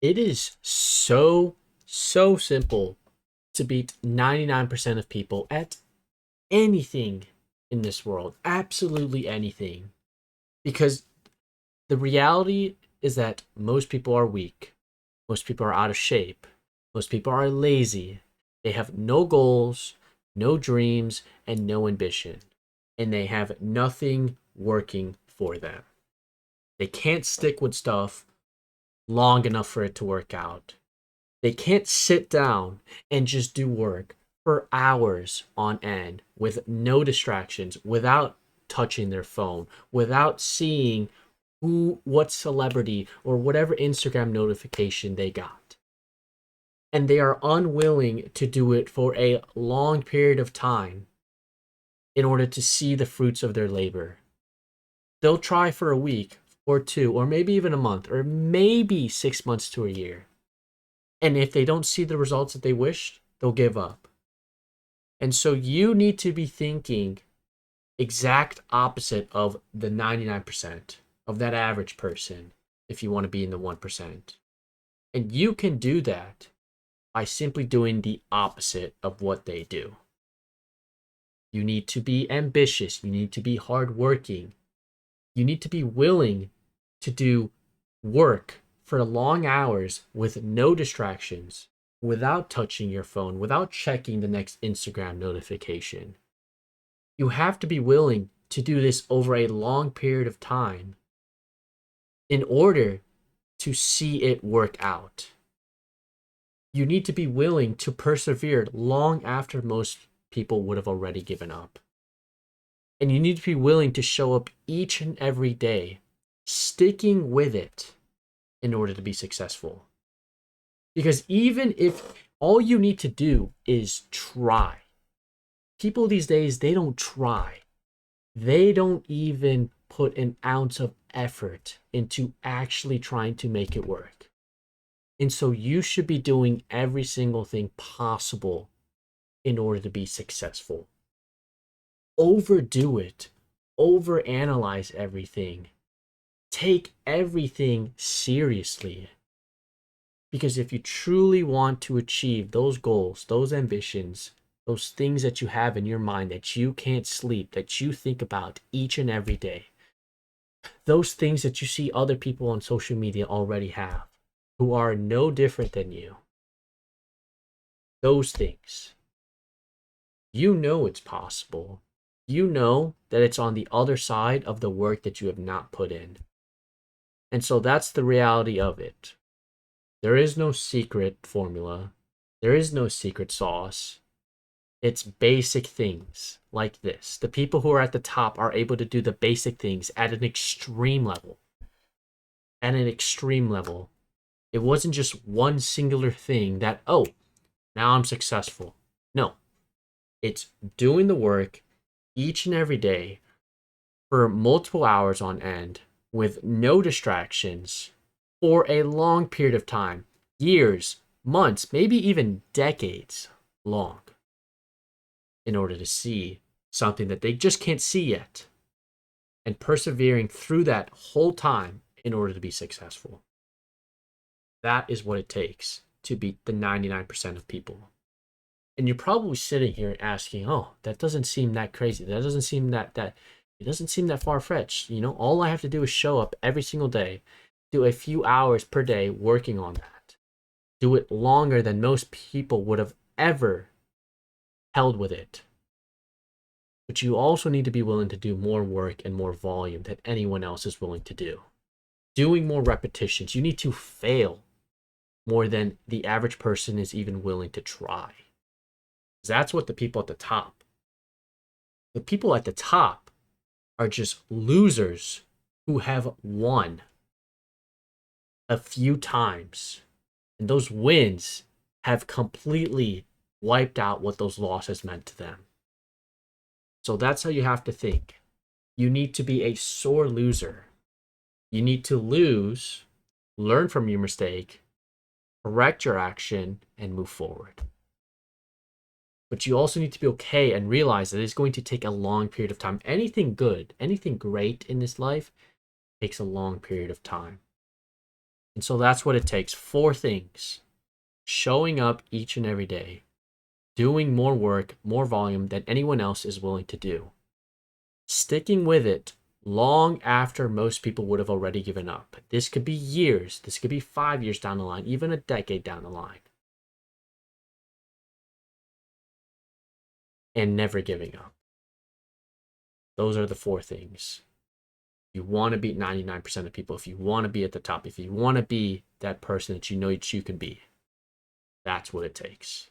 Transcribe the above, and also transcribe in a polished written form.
It is so simple to beat 99% of people at anything in this world. Absolutely anything. Because the reality is that most people are weak. Most people are out of shape. Most people are lazy. They have no goals, no dreams, and no ambition. And they have nothing working for them. They can't stick with stuff long enough for it to work out. They can't sit down and just do work for hours on end with no distractions, without touching their phone, without seeing what celebrity or whatever Instagram notification they got. And they are unwilling to do it for a long period of time in order to see the fruits of their labor. They'll try for a week or two, or maybe even a month, or maybe 6 months to a year. And if they don't see the results that they wished, they'll give up. And so you need to be thinking exact opposite of the 99% of that average person if you want to be in the 1%. And you can do that by simply doing the opposite of what they do. You need to be ambitious. You need to be hardworking. You need to be willing to do work for long hours with no distractions, without touching your phone, without checking the next Instagram notification. You have to be willing to do this over a long period of time in order to see it work out. You need to be willing to persevere long after most people would have already given up. And you need to be willing to show up each and every day, sticking with it in order to be successful. Because even if all you need to do is try, people these days, they don't try. They don't even put an ounce of effort into actually trying to make it work. And so you should be doing every single thing possible in order to be successful. Overdo it, overanalyze everything, take everything seriously. Because if you truly want to achieve those goals, those ambitions, those things that you have in your mind that you can't sleep, that you think about each and every day, those things that you see other people on social media already have, who are no different than you, those things, you know it's possible. You know that it's on the other side of the work that you have not put in. And so that's the reality of it. There is no secret formula. There is no secret sauce. It's basic things like this. The people who are at the top are able to do the basic things at an extreme level. At an extreme level. It wasn't just one singular thing that, oh, now I'm successful. No. It's doing the work each and every day for multiple hours on end with no distractions for a long period of time, years, months, maybe even decades long, in order to see something that they just can't see yet, and persevering through that whole time in order to be successful. That is what it takes to beat the 99% of people. And you're probably sitting here asking, "Oh, that doesn't seem that crazy. That doesn't seem that it doesn't seem that far-fetched. All I have to do is show up every single day, do a few hours per day working on that. Do it longer than most people would have ever held with it. But you also need to be willing to do more work and more volume than anyone else is willing to do. Doing more repetitions. You need to fail more than the average person is even willing to try. That's what the people at the top are just losers who have won a few times. And those wins have completely wiped out what those losses meant to them. So that's how you have to think. You need to be a sore loser. You need to lose, learn from your mistake, correct your action, and move forward. But you also need to be okay and realize that it's going to take a long period of time. Anything good, anything great in this life takes a long period of time. And so that's what it takes. 4 things. Showing up each and every day, doing more work, more volume than anyone else is willing to do, sticking with it long after most people would have already given up. This could be years, this could be 5 years down the line, even a decade down the line. And never giving up. Those are the 4 things. You want to beat 99% of people, if you want to be at the top, if you want to be that person that you know that you can be, that's what it takes.